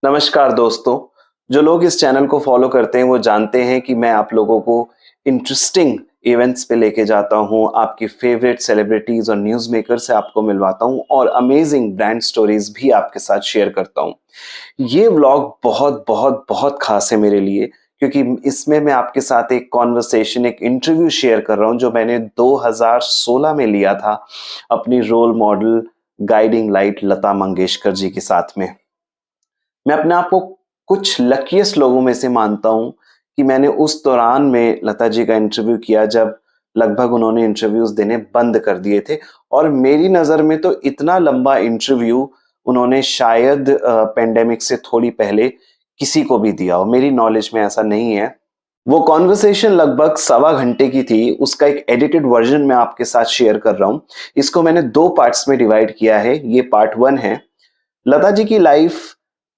नमस्कार दोस्तों। जो लोग इस चैनल को फॉलो करते हैं वो जानते हैं कि मैं आप लोगों को इंटरेस्टिंग इवेंट्स पे लेके जाता हूँ, आपकी फेवरेट सेलिब्रिटीज और न्यूज़ मेकर से आपको मिलवाता हूँ और अमेजिंग ब्रांड स्टोरीज भी आपके साथ शेयर करता हूँ। ये व्लॉग बहुत बहुत बहुत खास है मेरे लिए, क्योंकि इसमें मैं आपके साथ एक कॉन्वर्सेशन, एक इंटरव्यू शेयर कर रहा हूँ जो मैंने 2016 में लिया था अपनी role model guiding light Lata Mangeshkar ji के साथ में। मैं अपने आप को कुछ लकीएस्ट लोगों में से मानता हूँ कि मैंने उस दौरान में लता जी का इंटरव्यू किया जब लगभग उन्होंने इंटरव्यूज देने बंद कर दिए थे। और मेरी नज़र में तो इतना लंबा इंटरव्यू उन्होंने शायद पेंडेमिक से थोड़ी पहले किसी को भी दिया हो, मेरी नॉलेज में ऐसा नहीं है। वो कॉन्वर्सेशन लगभग 1.25 घंटे की थी। उसका एक एडिटेड वर्जन मैं आपके साथ शेयर कर रहा हूँ। इसको मैंने 2 पार्ट्स में डिवाइड किया है। ये पार्ट 1 है। लता जी की लाइफ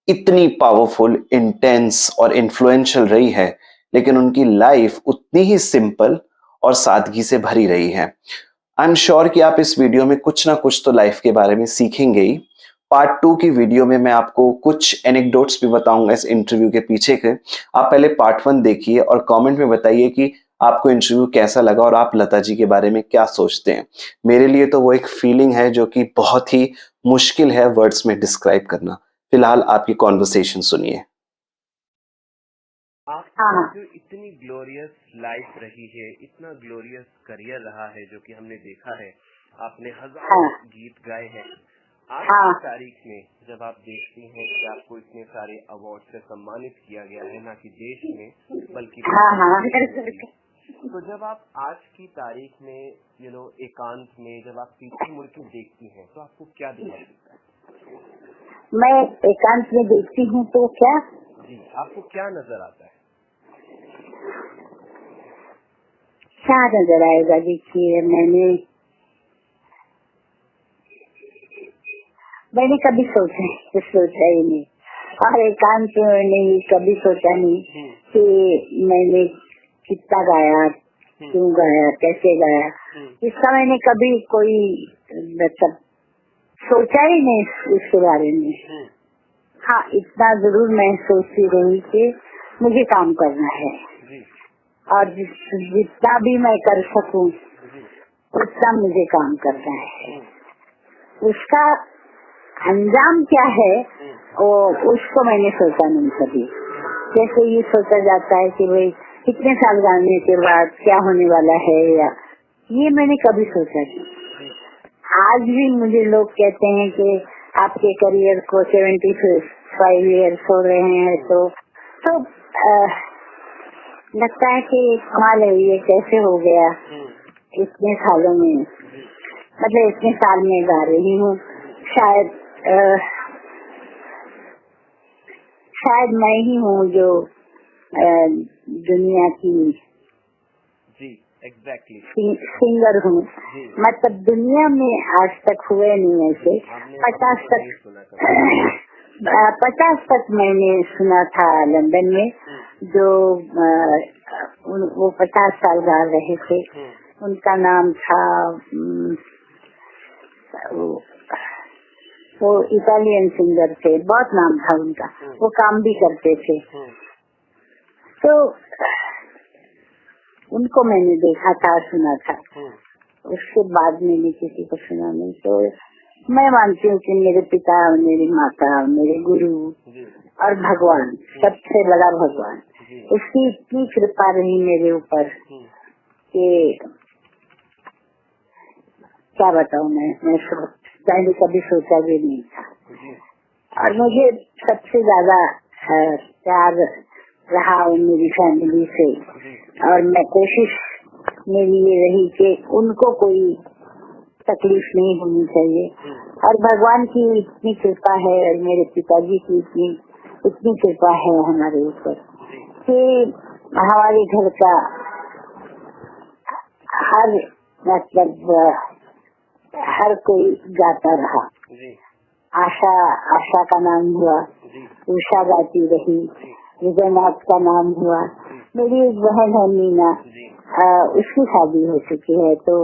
इतनी पावरफुल, इंटेंस और इन्फ्लुएंशियल रही है, लेकिन उनकी लाइफ उतनी ही सिंपल और सादगी से भरी रही है। आई एम श्योर कि आप इस वीडियो में कुछ ना कुछ तो लाइफ के बारे में सीखेंगे ही। पार्ट 2 की वीडियो में मैं आपको कुछ एनेक्डोट्स भी बताऊंगा इस इंटरव्यू के पीछे के। आप पहले पार्ट 1 देखिए और कमेंट में बताइए कि आपको इंटरव्यू कैसा लगा और आप लता जी के बारे में क्या सोचते हैं। मेरे लिए तो वो एक फीलिंग है जो कि बहुत ही मुश्किल है वर्ड्स में डिस्क्राइब करना। फिलहाल आपकी कॉन्वर्सेशन सुनिए। आपकी जो इतनी ग्लोरियस लाइफ रही है, इतना ग्लोरियस करियर रहा है जो कि हमने देखा है, आपने हजारों गीत गाए हैं। आज की तारीख में जब आप देखती हैं कि आपको इतने सारे अवार्ड से सम्मानित किया गया है, ना कि देश में बल्कि तो जब आप आज की तारीख में एकांत में जब आप पीछे मुड़ के देखती हैं तो आपको क्या दिखाई देता है? मैं एकांत में देखती हूँ तो क्या जी, आपको क्या नजर आता है? क्या नजर आएगा? देखिए, मैंने कभी सोचा ही नहीं, और एकांत में मैंने कभी सोचा नहीं कि मैंने कितना गाया, क्यों गाया, कैसे गाया। इसका मैंने कभी कोई मतलब सोचा ही नहीं इसके बारे में। हाँ, इतना जरूर मैं सोचती रही कि मुझे काम करना है और जितना भी मैं कर सकूं उतना मुझे काम करना है। उसका अंजाम क्या है वो उसको मैंने सोचा नहीं कभी। जैसे ये सोचा जाता है कि भाई कितने साल गाने के बाद क्या होने वाला है, या ये मैंने कभी सोचा नहीं। आज भी मुझे लोग कहते हैं कि आपके करियर को 75 इयर्स हो रहे हैं, तो लगता है कि कमाल है, ये कैसे हो गया इतने सालों में। मतलब इतने साल में गा रही हूँ। शायद मैं ही हूँ जो दुनिया की सिंगर हूँ। मतलब दुनिया में आज तक हुए नहीं ऐसे। 50 तक मैंने सुना था लंदन में, जो वो 50 साल गा रहे थे। उनका नाम था वो इटालियन सिंगर थे, बहुत नाम था उनका। वो काम भी करते थे। तो उनको मैंने देखा था, सुना था। उसके बाद मैंने किसी को सुना नहीं। तो मैं मानती हूँ कि मेरे पिता, मेरी माता, मेरे गुरु और भगवान, सबसे बड़ा भगवान, उसकी इतनी कृपा रही मेरे ऊपर कि क्या बताऊँ। मैंने कभी सोचा भी नहीं था। और मुझे सबसे ज्यादा प्यार रहा मेरी फैमिली से, और मैं कोशिश मेरी ये रही कि उनको कोई तकलीफ नहीं होनी चाहिए। और भगवान की इतनी कृपा है और मेरे पिताजी की इतनी कृपा है हमारे ऊपर कि हमारे घर का हर कोई गाता रहा। आशा का नाम हुआ, उषा गाती रही, विजयनाथ का नाम हुआ। मेरी एक बहन है मीना, उसकी शादी हो चुकी है। तो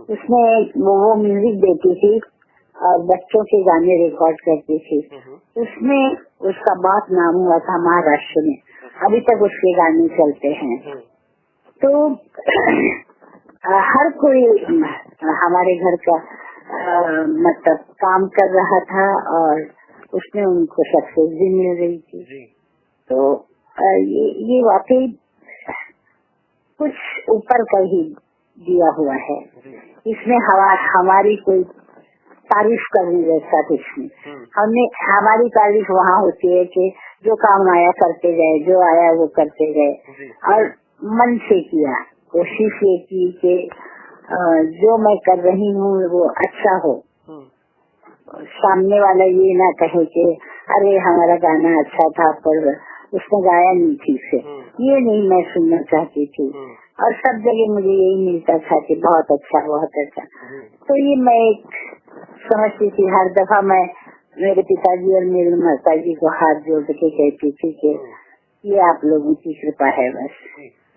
उसमें वो म्यूजिक देती थी और बच्चों के गाने रिकॉर्ड करती थी। उसमें उसका बहुत नाम हुआ था महाराष्ट्र में, अभी तक उसके गाने चलते हैं। तो हर कोई हमारे घर का मतलब काम कर रहा था और उसमें उनको सक्सेस भी मिल रही थी। तो ये वाकई कुछ ऊपर का ही दिया हुआ है, इसमें हमारी कोई तारीफ करने जैसा कुछ नहीं। हमारी तारीफ वहाँ होती है कि जो काम आया करते गए, जो आया वो करते गए और मन से किया, कोशिश ये की कि जो मैं कर रही हूँ वो अच्छा हो, सामने वाला ये ना कहे कि अरे हमारा गाना अच्छा था पर उसने गाया नहीं ठीक से, ये नहीं मैं सुनना चाहती थी। और सब जगह मुझे यही मिलता था कि बहुत अच्छा बहुत अच्छा। तो ये मैं एक समझती थी, हर दफा मैं मेरे पिताजी और मेरी माताजी को हाथ जोड़ के कहती थी कि ये आप लोगों की कृपा है बस।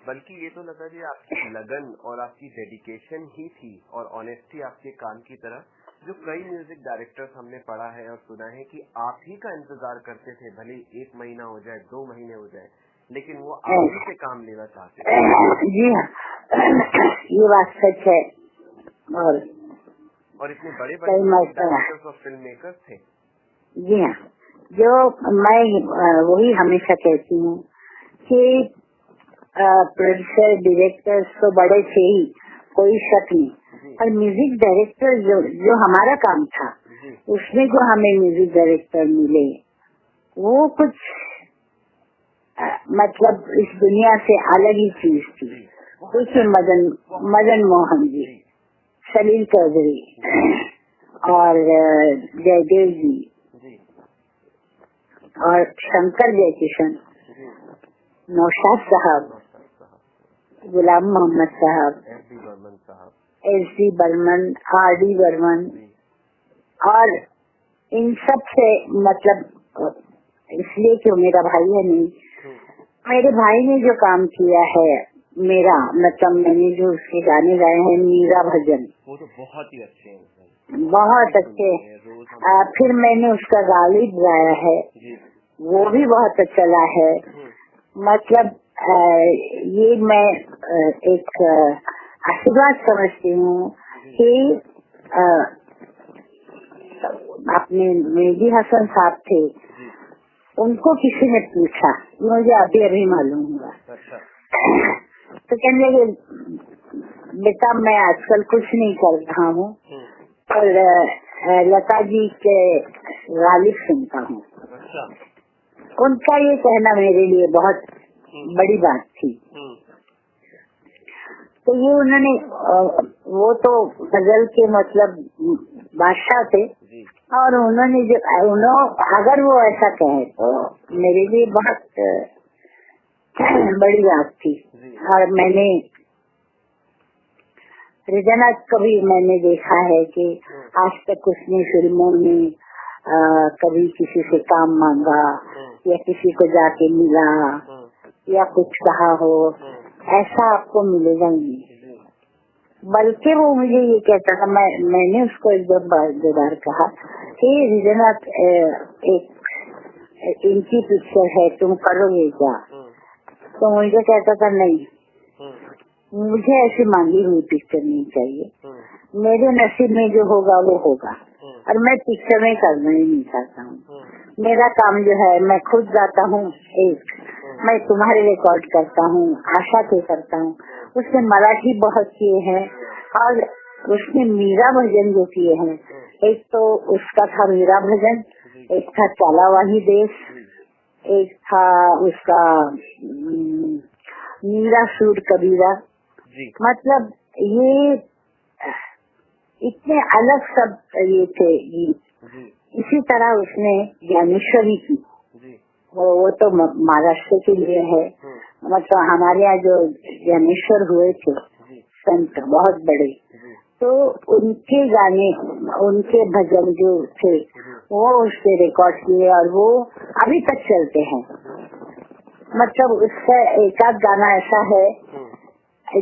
बल्कि ये तो लता जी आपकी लगन और आपकी डेडिकेशन ही थी और ऑनेस्टी आपके काम की तरह, जो कई म्यूजिक डायरेक्टर्स हमने पढ़ा है और सुना है कि आप ही का इंतजार करते थे, भले 1 महीना हो जाए 2 महीने हो जाए, लेकिन वो आप ही से काम लेना चाहते थे। जी हाँ, ये बात सच है। और इतने बड़े बड़े डायरेक्टर्स और फिल्म मेकर्स थे। जी हाँ, जो मैं वही हमेशा कहती हूँ कि प्रोड्यूसर डायरेक्टर्स तो बड़े थे ही, कोई शक नहीं, पर म्यूजिक डायरेक्टर जो हमारा काम था उसमें जो हमें म्यूजिक डायरेक्टर मिले वो कुछ मतलब इस दुनिया से अलग ही चीज थी। देखिए मदन मोहन जी, सलील चौधरी और जयदेव जी और शंकर जयकिशन, नौशाद साहब, गुलाम मोहम्मद साहब, एस.डी. बर्मन, आर.डी. बर्मन, और इन सब से मतलब इसलिए कि मेरा भाई है नहीं, मेरे भाई ने जो काम किया है मेरा मतलब मैंने जो उसके गाने गाए हैं, मीरा भजन, वो तो बहुत ही अच्छे हैं, बहुत अच्छे। फिर मैंने उसका गालिब गाया है, वो भी बहुत चला है। मतलब ये मैं एक आशीर्वाद समझती हूँ कि अपने मेहदी हसन साहब थे, उनको किसी ने पूछा, मुझे अभी मालूम हुआ, तो कहने लगे बेटा मैं आजकल कुछ नहीं कर रहा हूँ और लता जी के गालिब सुनता हूँ। उनका ये कहना मेरे लिए बहुत बड़ी बात थी। तो ये उन्होंने वो तो गजल के मतलब बादशाह थे और उन्होंने जो अगर वो ऐसा कहे तो मेरे लिए बहुत बड़ी बात थी। और मैंने रिजनाथ कभी मैंने देखा है कि आज तक उसने फिल्मों में कभी किसी से काम मांगा या किसी को जाके मिला या कुछ कहा हो, ऐसा आपको मिलेगा ही नहीं। बल्कि वो मुझे ये कहता था, मैंने उसको एक दो बार कहा कि रिजनाथ एक इनकी पिक्चर है, तुम करोगे क्या? तो मुझे कहता था नहीं, मुझे ऐसी मांगी हुई पिक्चर नहीं चाहिए, मेरे नसीब में जो होगा वो होगा, और मैं पिक्चर में करना ही नहीं चाहता हूँ। मेरा काम जो है मैं खुद गाता हूँ, एक मैं तुम्हारे रिकॉर्ड करता हूँ, आशा के करता हूँ, उसने मराठी बहुत किए हैं और उसने मीरा भजन जो किए हैं, एक तो उसका था मीरा भजन, एक था चला वही देश, एक था उसका मीरा सूर कबीरा। मतलब ये इतने अलग सब ये थे गीत। इसी तरह उसने ज्ञानेश्वरी की, वो तो महाराष्ट्र के लिए है। मतलब हमारे यहाँ जो ज्ञानेश्वर हुए थे संत बहुत बड़े, तो उनके गाने उनके भजन जो थे वो उसके रिकॉर्ड किए और वो अभी तक चलते हैं। मतलब उसका एक आध गाना ऐसा है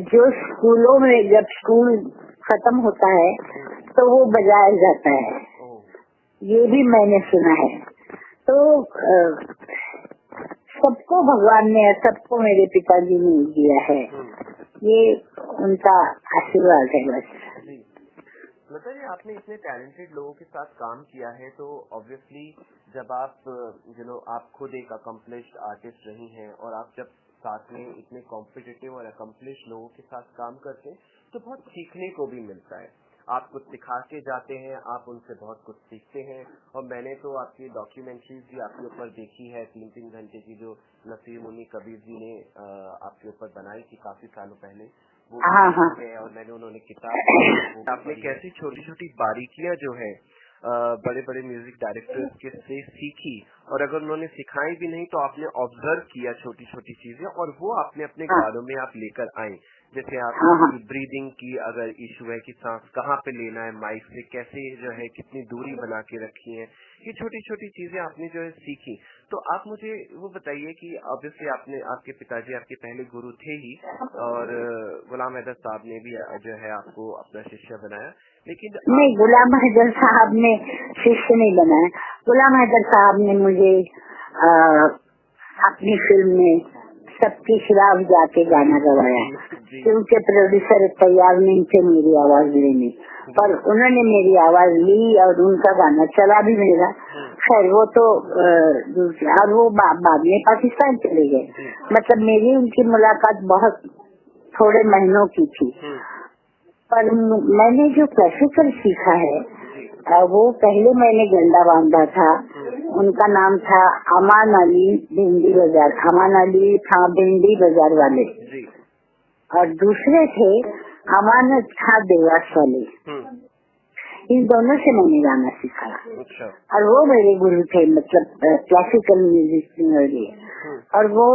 जो स्कूलों में जब स्कूल खत्म होता है तो वो बजाया जाता है, ये भी मैंने सुना है। तो सबको भगवान ने, सबको मेरे पिताजी ने दिया है, ये उनका आशीर्वाद है बस। जी, मतलब आपने इतने टैलेंटेड लोगों के साथ काम किया है, तो ऑब्वियसली जब आप आप खुद एक अकम्पलिश्ड आर्टिस्ट रही हैं और आप जब साथ में इतने कॉम्पिटिटिव और अकम्पलिश्ड लोगों के साथ काम करते हैं तो बहुत सीखने को भी मिलता है। आप कुछ सिखा के जाते हैं, आप उनसे बहुत कुछ सीखते हैं। और मैंने तो आपकी डॉक्यूमेंट्रीज भी आपके ऊपर देखी है, 3-3 घंटे की, जो नसीर मुनी कबीर जी ने आपके ऊपर बनाई थी काफी सालों पहले, वो है। और मैंने उन्होंने किताब आपने कैसी छोटी छोटी बारीकियां जो है बड़े बड़े म्यूजिक डायरेक्टर्स के से सीखी, और अगर उन्होंने सिखाई भी नहीं तो आपने ऑब्जर्व किया छोटी छोटी चीजें, और वो आपने अपने गानों में आप लेकर आए। जैसे आपकी ब्रीदिंग की अगर इशू है कि सांस कहाँ पे लेना है माइक से, कैसे जो है कितनी दूरी बना के रखी है, ये छोटी छोटी चीजें आपने जो है सीखी। तो आप मुझे वो बताइए कि ऑब्वियसली आपने, आपके पिताजी आपके पहले गुरु थे ही, और गुलाम हैदर साहब ने भी जो है आपको अपना शिष्य बनाया, लेकिन नहीं, गुलाम हैदर साहब ने शिष्य नहीं बनाया। गुलाम हैदर साहब ने मुझे अपनी फिल्म में सबके खिलाफ जाके गाना गवाया, क्योंकि प्रोड्यूसर तैयार नहीं थे मेरी आवाज लेने, पर उन्होंने मेरी आवाज ली और उनका गाना चला भी मेरा। खैर वो तो दूसरा, और वो बाद में पाकिस्तान चले गए। मतलब मेरी उनकी मुलाकात बहुत थोड़े महीनों की थी, पर मैंने जो क्लासिकल सीखा है वो पहले मैंने गंदा बांधा था। उनका नाम था अमान अली भिंडी बाजार, अमान अली था भिंडी बाजार वाले, और दूसरे थे अमानत था देवास वाले। इन दोनों से मैंने गाना सीखा। अच्छा। और वो मेरे गुरु थे, मतलब क्लासिकल म्यूजिक में। और वो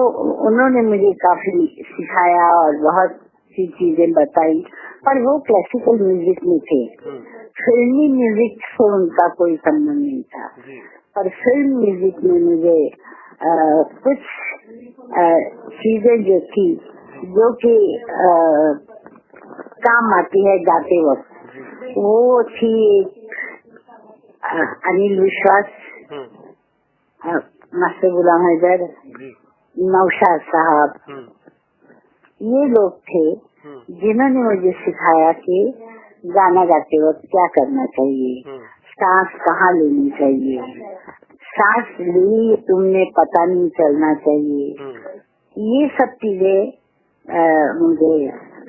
उन्होंने मुझे काफी सिखाया और बहुत सी चीजें बताई, पर वो क्लासिकल म्यूजिक में थे। फिल्मी म्यूजिक से उनका कोई संबंध नहीं था, पर फिल्म म्यूजिक में मुझे कुछ चीजें जो थी, जो कि काम आती है गाते वक्त, वो थी अनिल विश्वास, मास्टर गुलाम हैदर, नौशाद साहब, ये लोग थे जिन्होंने मुझे सिखाया कि गाना गाते वक्त क्या करना चाहिए, सांस कहाँ लेनी चाहिए, सांस ली तुमने पता नहीं चलना चाहिए। ये सब चीजें मुझे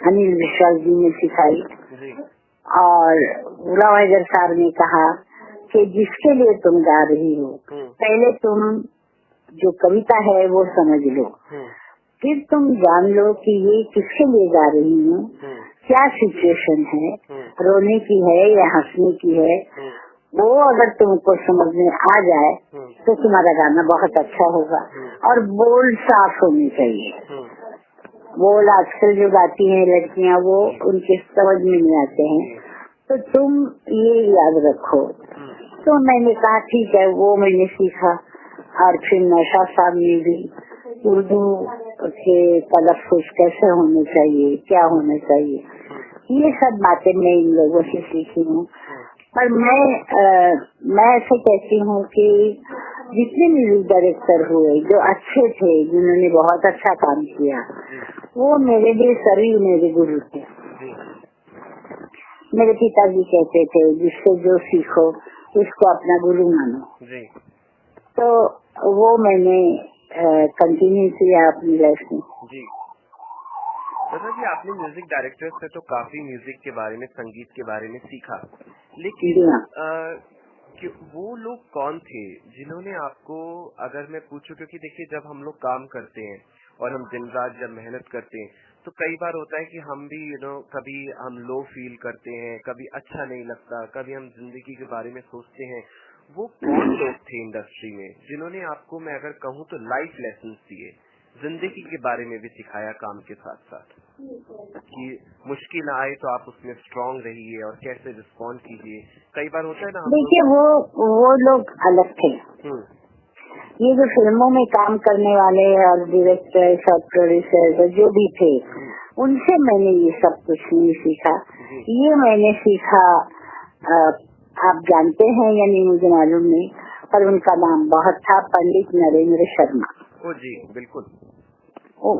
अनिल विश्वास जी ने सिखाई। और गुलाम हैदर साहब ने कहा कि जिसके लिए तुम गा रही हो, पहले तुम जो कविता है वो समझ लो, फिर तुम जान लो कि ये किसके लिए गा रही हूँ, क्या सिचुएशन है, रोने की है या हंसने की है। वो अगर तुमको समझ में आ जाए तो तुम्हारा गाना बहुत अच्छा होगा। और बोल साफ होने चाहिए। बोल आजकल जो गाती हैं लड़कियाँ, वो उनके समझ में नहीं आते हैं, तो तुम ये याद रखो। तो मैंने कहा ठीक है, वो मैंने सीखा। और फिर नौशाद साहब ने भी उर्दू के तलफ़्फ़ुज़ कैसे होने चाहिए, क्या होना चाहिए, ये सब बातें मैं इन लोगों से सीखी हूँ। पर मैं ऐसे कहती हूँ कि जितने म्यूजिक डायरेक्टर हुए जो अच्छे थे, जिन्होंने बहुत अच्छा काम किया, वो मेरे लिए सभी मेरे गुरु थे। मेरे पिताजी कहते थे जिससे जो सीखो उसको अपना गुरु मानो। तो वो मैंने कंटिन्यू किया अपनी लाइफ में। जी, मतलब कि आपने म्यूजिक डायरेक्टर से तो काफी म्यूजिक के बारे में, संगीत के बारे में सीखा, लेकिन कि वो लोग कौन थे जिन्होंने आपको, अगर मैं पूछूं, क्योंकि देखिए जब हम लोग काम करते हैं और हम दिन रात जब मेहनत करते हैं तो कई बार होता है कि हम भी कभी हम लो फील करते हैं, कभी अच्छा नहीं लगता, कभी हम जिंदगी के बारे में सोचते हैं। वो कौन लोग थे इंडस्ट्री में जिन्होंने आपको, मैं अगर कहूँ तो लाइफ लेसन दिए, जिंदगी के बारे में भी सिखाया काम के साथ साथ, कि मुश्किल आए तो आप उसमें स्ट्रांग रहिए और कैसे रिस्पॉन्ड कीजिए। कई बार होता है ना। देखिए वो लोग अलग थे। ये जो फिल्मों में काम करने वाले और डायरेक्टर्स और प्रोड्यूसर्स जो भी थे, उनसे मैंने ये सब कुछ नहीं सीखा। ये मैंने सीखा, आप जानते हैं या नहीं मुझे मालूम नहीं, पर उनका नाम बहुत था, पंडित नरेंद्र शर्मा। ओ जी, बिल्कुल।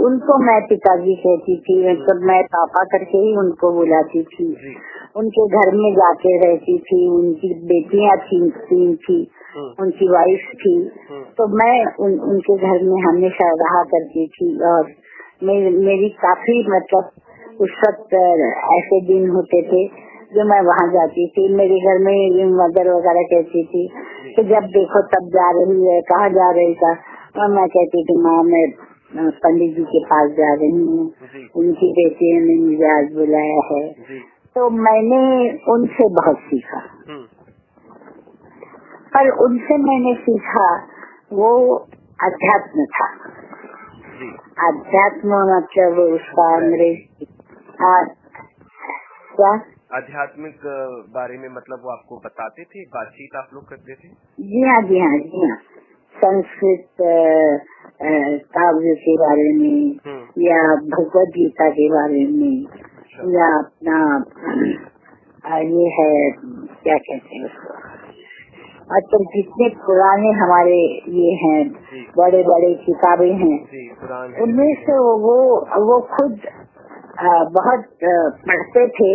उनको मैं पिताजी कहती थी, मतलब मैं पापा करके ही उनको बुलाती थी। जी। उनके घर में जाके रहती थी, उनकी बेटियां तीन थी, उनकी वाइफ थी, तो मैं उनके घर में हमेशा रहा करती थी। और मेरी काफी मतलब उस वक्त ऐसे दिन होते थे जो मैं वहाँ जाती थी। मेरे घर में मदर वगैरह कहती थी कि जब देखो तब जा रही है, कहाँ जा रही था। और मैं कहती थी माँ मैं पंडित जी के पास जा रही हूँ, उनकी बेटी ने मुझे आज बुलाया है। तो मैंने उनसे बहुत सीखा, पर उनसे मैंने सीखा वो अध्यात्म था। अध्यात्म मतलब उसका अंग्रेजी क्या आध्यात्मिक बारे में, मतलब वो आपको बताते थे, बातचीत आप लोग करते थे? जी हाँ जी हाँ जी हाँ। संस्कृत काव्य के बारे में या भगवद गीता के बारे में, या अपना ये है क्या कहते हैं उसको, मतलब जितने पुराने हमारे ये हैं बड़े बड़े किताबें हैं, उनमें से वो खुद बहुत पढ़ते थे,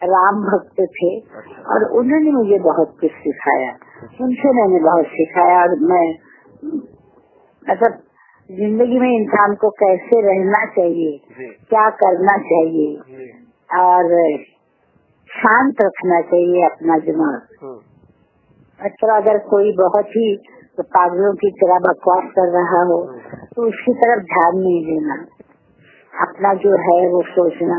राम भक्त थे, और उन्होंने मुझे बहुत कुछ सिखाया। उनसे मैंने बहुत सिखाया। और मैं मतलब जिंदगी में इंसान को कैसे रहना चाहिए, क्या करना चाहिए, और शांत रखना चाहिए अपना दिमाग। मतलब अगर कोई बहुत ही पागलों की तरह बकवास कर रहा हो तो उसकी तरफ ध्यान नहीं देना, अपना जो है वो सोचना।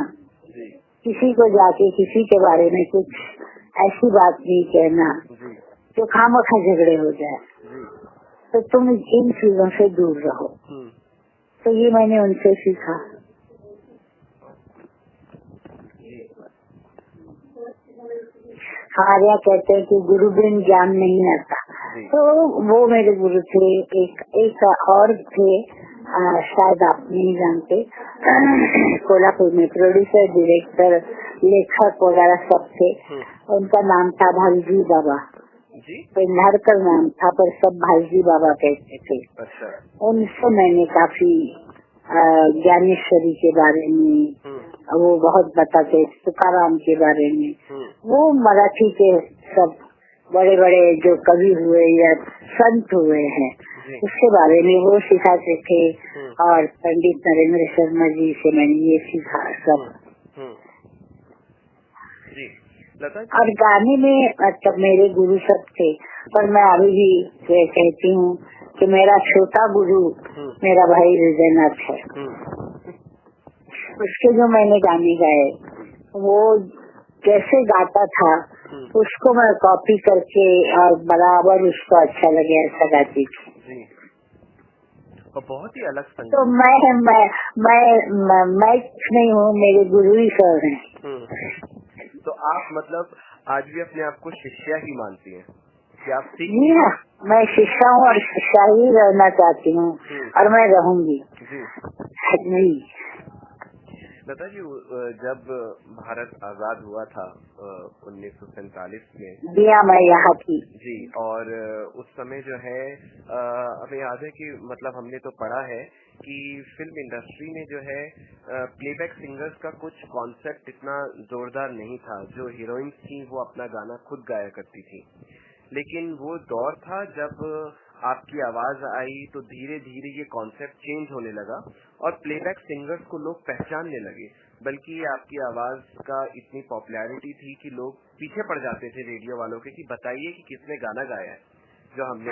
किसी को जाके किसी के बारे में कुछ ऐसी बात नहीं कहना जो खामखा झगड़े हो जाए। तो तुम इन चीजों से दूर रहो। तो ये मैंने उनसे सीखा। हमारे यहाँ कहते हैं कि गुरु बिन ज्ञान नहीं आता। तो वो मेरे गुरु थे। एक और थे, शायद आप नहीं जानते, कोल्हापुर में प्रोड्यूसर, डायरेक्टर, लेखक वगैरह सब थे। उनका नाम था भाईजी बाबा। पेंढारकर नाम था, पर सब भाईजी बाबा कहते थे। उनसे मैंने काफी ज्ञानेश्वरी के बारे में, वो बहुत बताते, तुकाराम के बारे में। वो मराठी के सब बड़े बड़े जो कवि हुए या संत हुए हैं उसके बारे में वो सिखाते थे। और पंडित नरेंद्र शर्मा जी से मैंने ये सीखा सब। और गाने में मतलब मेरे गुरु सब थे, पर मैं अभी भी कहती हूँ कि मेरा छोटा गुरु मेरा भाई हृदयनाथ है। उसके जो मैंने गाने गाए वो कैसे गाता था उसको मैं कॉपी करके और बराबर उसको अच्छा लगे ऐसा गाती थी। और बहुत ही अलग संगीत। तो मैं नहीं हूँ, मेरे गुरु ही सर हैं। तो आप मतलब आज भी अपने आप को शिष्या ही मानती हैं कि आप सीख? जी हाँ, मैं शिष्या हूँ और शिष्या ही रहना चाहती हूँ और मैं रहूंगी जी। लता जी, जब भारत आजाद हुआ था 1947 में, दिया मैं यहाँ की जी, और उस समय जो है हमें याद है कि मतलब हमने तो पढ़ा है कि फिल्म इंडस्ट्री में जो है प्लेबैक सिंगर्स का कुछ कॉन्सेप्ट इतना जोरदार नहीं था। जो हीरोइंस थी वो अपना गाना खुद गाया करती थी, लेकिन वो दौर था जब आपकी आवाज आई तो धीरे धीरे ये कॉन्सेप्ट चेंज होने लगा और प्लेबैक सिंगर्स को लोग पहचानने लगे। बल्कि आपकी आवाज का इतनी पॉपुलैरिटी थी कि लोग पीछे पड़ जाते थे रेडियो वालों के कि बताइए कि किसने गाना गाया है, जो हमने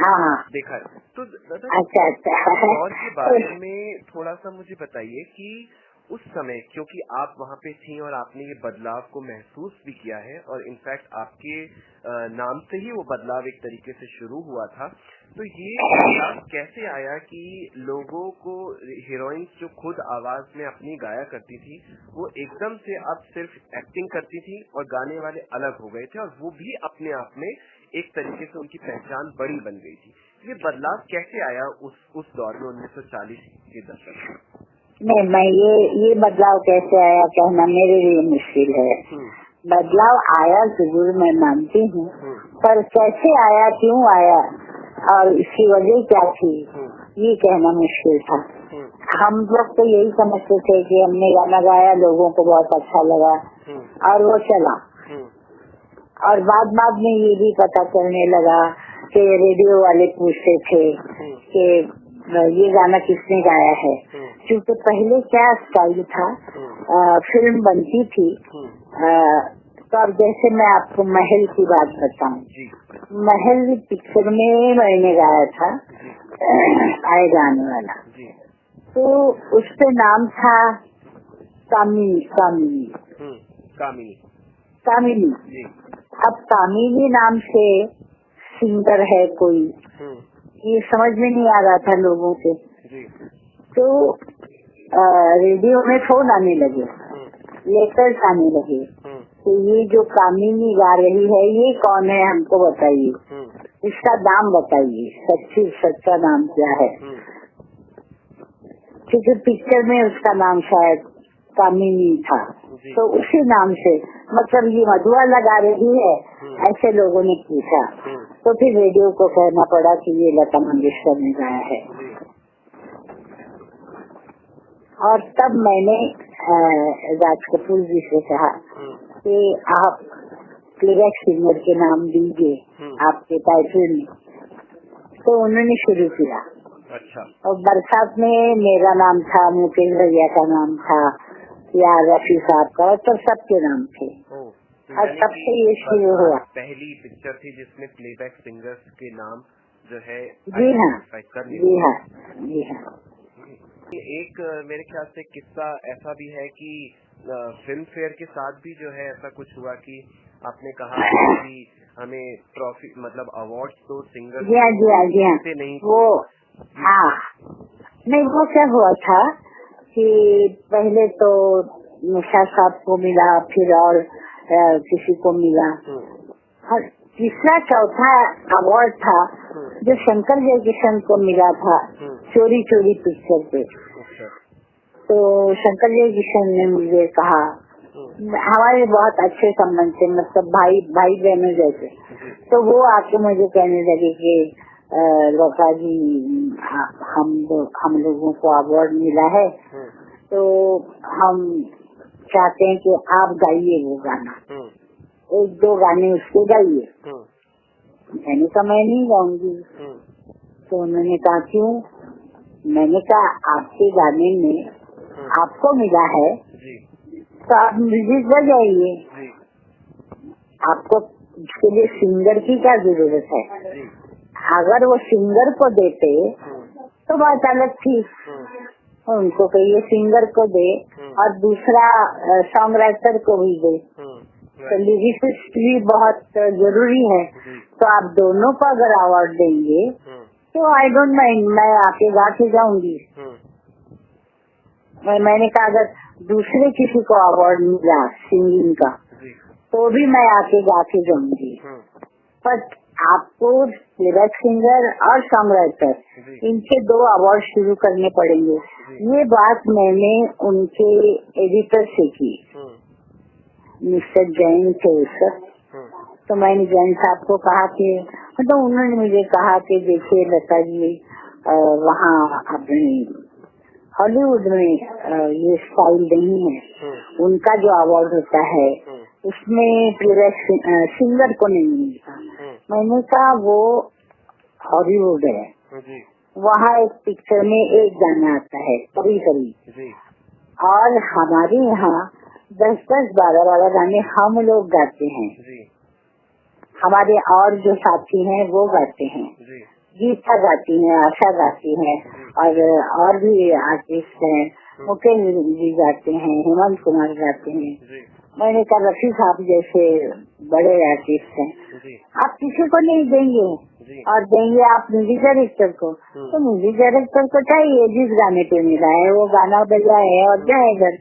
देखा है। तो दौर के बारे में थोड़ा सा मुझे बताइए कि उस समय, क्योंकि आप वहाँ पे थी और आपने ये बदलाव को महसूस भी किया है और इनफैक्ट आपके नाम से ही वो बदलाव एक तरीके से शुरू हुआ था, तो ये बदलाव कैसे आया कि लोगों को हीरोइंस जो खुद आवाज में अपनी गाया करती थी वो एकदम से अब सिर्फ एक्टिंग करती थी और गाने वाले अलग हो गए थे और वो भी अपने आप में एक तरीके से उनकी पहचान बड़ी बन गई थी। ये बदलाव कैसे आया उस दौर में 1940 के दशक में? नहीं, मैं ये बदलाव कैसे आया कहना मेरे लिए मुश्किल है। बदलाव आया जरूर, मैं मानती हूँ, पर कैसे आया, क्यों आया, और इसकी वजह क्या थी ये कहना मुश्किल था। हम लोग तो यही समझते थे कि हमने गाना गाया, लोगों को बहुत अच्छा लगा और वो चला। और बाद में ये भी पता चलने लगा कि रेडियो वाले पूछते थे कि ये गाना किसने गाया है, क्योंकि पहले क्या स्टाइल था, फिल्म बनती थी तो अब जैसे मैं आपको महल की बात बताऊं, महल पिक्चर में मैंने गाया था आए गाने वाला, तो उस पे नाम था कामिनी। अब कामिनी नाम से सिंगर है कोई, ये समझ में नहीं आ रहा था लोगों के। तो रेडियो में फोन आने लगे, लेटर्स आने लगे कि ये जो कामिनी गा रही है ये कौन है, हमको बताइए, इसका नाम बताइए, सच्चा नाम क्या है। क्योंकि पिक्चर में उसका नाम शायद कामिनी था, तो उसी नाम से मतलब ये मधुआ लगा रही है, ऐसे लोगों ने पूछा। तो फिर रेडियो को कहना पड़ा कि ये लता मंगेशकर ने गाया है। और तब मैंने राज कपूर जी से कहा कि आप प्लेबैक सिंगर के नाम दीजिए आपके टाइटल में, तो उन्होंने शुरू किया। अच्छा। और बरसात में मेरा नाम था, मुकेश भैया का नाम था, या रफी साहब का, तो सबके नाम थे। और तब से ये शुरू हुआ। पहली पिक्चर थी जिसमें प्लेबैक सिंगर्स के नाम जो है जी हाँ। एक मेरे ख्याल से किस्सा ऐसा भी है कि फिल्म फेयर के साथ भी जो है ऐसा कुछ हुआ कि आपने कहा कि हमें ट्रॉफी मतलब अवार्ड्स तो सिंगर जी हाँ से नहीं, वो नहीं, वो क्या हुआ था कि पहले तो निशा साहब को मिला, फिर और किसी को मिला, और तीसरा चौथा अवार्ड था जो शंकर जयकिशन को मिला था चोरी पिक्चर पे। तो शंकर जयकिशन ने मुझे कहा, हमारे बहुत अच्छे संबंध थे, मतलब भाई बहनों जैसे, तो वो आके मुझे कहने लगे कि लता जी हम लोगों को अवार्ड मिला है, तो हम चाहते हैं कि आप गाइए वो गाना, 1-2 गाने उसके गाइए। मैंने कहा मैं नहीं गाऊंगी। तो उन्होंने कहा क्यों? मैंने कहा आपके गाने में आपको मिला है तो आप म्यूजिक बजाइए, आपको इसके लिए सिंगर की क्या जरूरत है। अगर वो सिंगर को देते तो बात अलग थी, उनको कहिए सिंगर को दे और दूसरा सॉन्ग राइटर को भी दे, तो लिरिसिस्ट भी बहुत जरूरी है। तो आप दोनों को अगर अवार्ड देंगे तो आई डोंट माइंड, मैं आके गा के जाऊंगी। मैंने कहा अगर दूसरे किसी को अवार्ड मिला सिंगिंग का तो भी मैं आके गा के जाऊंगी, पर आपको प्लेबैक सिंगर और सॉन्ग राइटर इनके 2 अवार्ड शुरू करने पड़ेंगे। ये बात मैंने उनके एडिटर से की, मिस्टर जैन थे सर। तो मैंने जैन साहब को कहा कि तो उन्होंने मुझे कहा कि देखिए लता जी वहाँ अपनी हॉलीवुड में ये स्टाइल नहीं है, उनका जो अवार्ड होता है उसमें प्लेबैक सिंगर को नहीं मिलता। मैंने कहा वो हॉलीवुड है, वहाँ एक पिक्चर में एक गाना आता है कभी, और हमारे यहाँ 10-10, 12-12 गाने हम लोग गाते हैं, हमारे और जो साथी हैं वो गाते हैं, गीता गाती है, आशा गाती है, और भी आर्टिस्ट हैं, मुकेश जी गाते हैं, हेमंत कुमार गाते हैं। मैंने कहा रफी साहब जैसे बड़े आर्टिस्ट हैं, आप किसी को नहीं देंगे और देंगे आप म्यूजिक डायरेक्टर को, तो म्यूजिक डायरेक्टर को चाहिए जिस गाने पे मिला है वो गाना बजाए और जाए घर।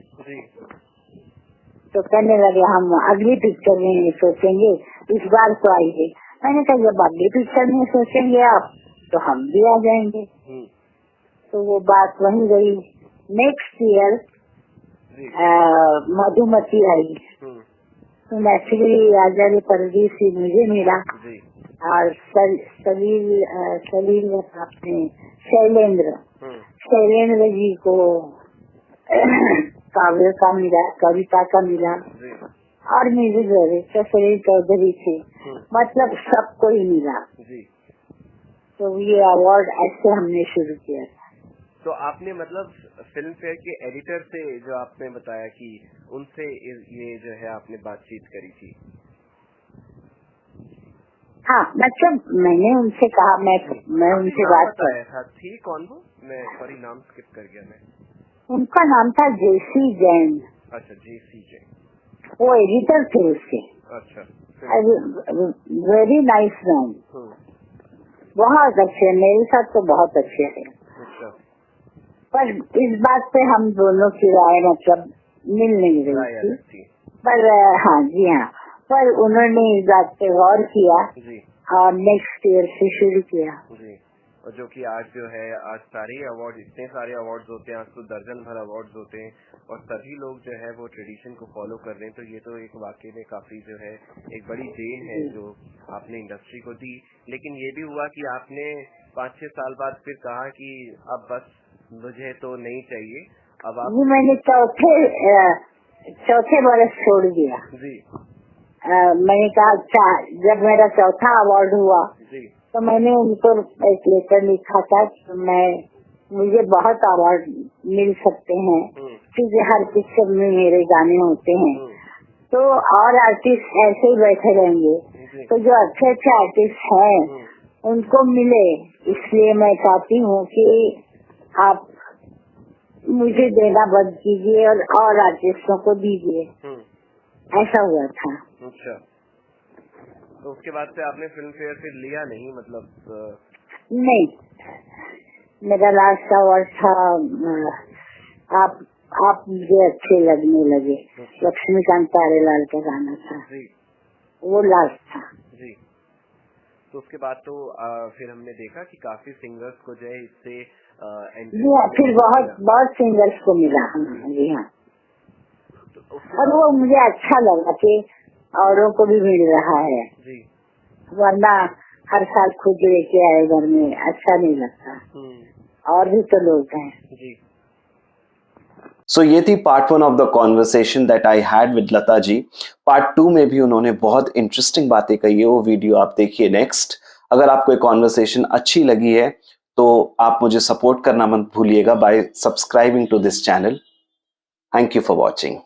तो कहने लगे हम अगली पिक्चर में सोचेंगे, इस बार तो आइए। मैंने कहा जब अगली पिक्चर में सोचेंगे आप तो हम भी आ जाएंगे। तो वो बात वही रही। नेक्स्ट ईयर मधुमती आई, तो नेचुरली आजादी परदेसी मुझे मिला और सलील अपने शैलेंद्र जी को काव्य का मिला, कविता का मिला, और म्यूजिक डायरेक्टर सुनील चौधरी थे, मतलब सबको ही मिला। तो ये अवार्ड ऐसे हमने शुरू किया था। तो आपने मतलब फिल्म फेयर के एडिटर से, जो आपने बताया कि उनसे ये जो है आपने बातचीत करी थी? हाँ, मतलब मैंने उनसे कहा, मैं उनसे बात बताया था। थी कौन वो? मैं सॉरी, नाम स्किप कर गया मैं। उनका नाम था जेसी जैन। अच्छा, जेसी जैन, वो एडिटर थे उसके। अच्छा, वेरी नाइस मैन, बहुत अच्छे, मेरे साथ तो बहुत अच्छे थे। अच्छा। पर इस बात पे हम दोनों की राय मतलब मिल नहीं रही थी। पर हाँ जी हाँ, पर उन्होंने इस बात पे गौर किया और नेक्स्ट ईयर से शुरू किया जी। और जो कि आज जो है, आज सारे अवार्ड, इतने सारे अवार्ड्स होते हैं, आज तो दर्जन भर अवार्ड्स होते हैं और सभी लोग जो है वो ट्रेडिशन को फॉलो कर रहे हैं। तो ये तो एक वाकई में काफी जो है एक बड़ी देन है जो आपने इंडस्ट्री को दी। लेकिन ये भी हुआ कि आपने 5-6 साल बाद फिर कहा कि अब बस मुझे तो नहीं चाहिए, अब आप। मैंने चौथे बरस छोड़ दिया जी। मैंने कहा अच्छा, जब मेरा चौथा अवार्ड हुआ जी, तो मैंने उनको एक लेटर लिखा था कि मुझे बहुत अवार्ड मिल सकते हैं क्योंकि हर पिक्चर में मेरे गाने होते हैं, तो और आर्टिस्ट ऐसे ही बैठे रहेंगे, तो जो अच्छे अच्छे आर्टिस्ट हैं उनको मिले, इसलिए मैं चाहती हूँ कि आप मुझे देना बंद कीजिए और आर्टिस्टों को दीजिए। ऐसा हुआ था। अच्छा, तो उसके बाद से आपने फिल्म फेयर फिर लिया नहीं? मतलब नहीं, मेरा लास्ट अवार्ड था आप मुझे अच्छे लगने लगे, लक्ष्मीकांत प्यारेलाल का गाना था जी, वो लास्ट था जी। तो उसके बाद तो फिर हमने देखा कि काफी सिंगर्स को जो है इससे जी हाँ, फिर बहुत सिंगर्स को मिला। जी हाँ, और वो मुझे अच्छा लगा कि औरों को भी मिल रहा है जी, वरना हर साल खुद लेके आए घर में अच्छा नहीं लगता, और भी तो लोग हैं जी। सो ये थी part 1 of the conversation that I had with Lata ji. Part 2 में भी उन्होंने बहुत इंटरेस्टिंग बातें कही है, वो वीडियो आप देखिए नेक्स्ट। अगर आपको ये कॉन्वर्सेशन अच्छी लगी है तो आप मुझे सपोर्ट करना मत भूलिएगा by subscribing to this channel. Thank you for watching.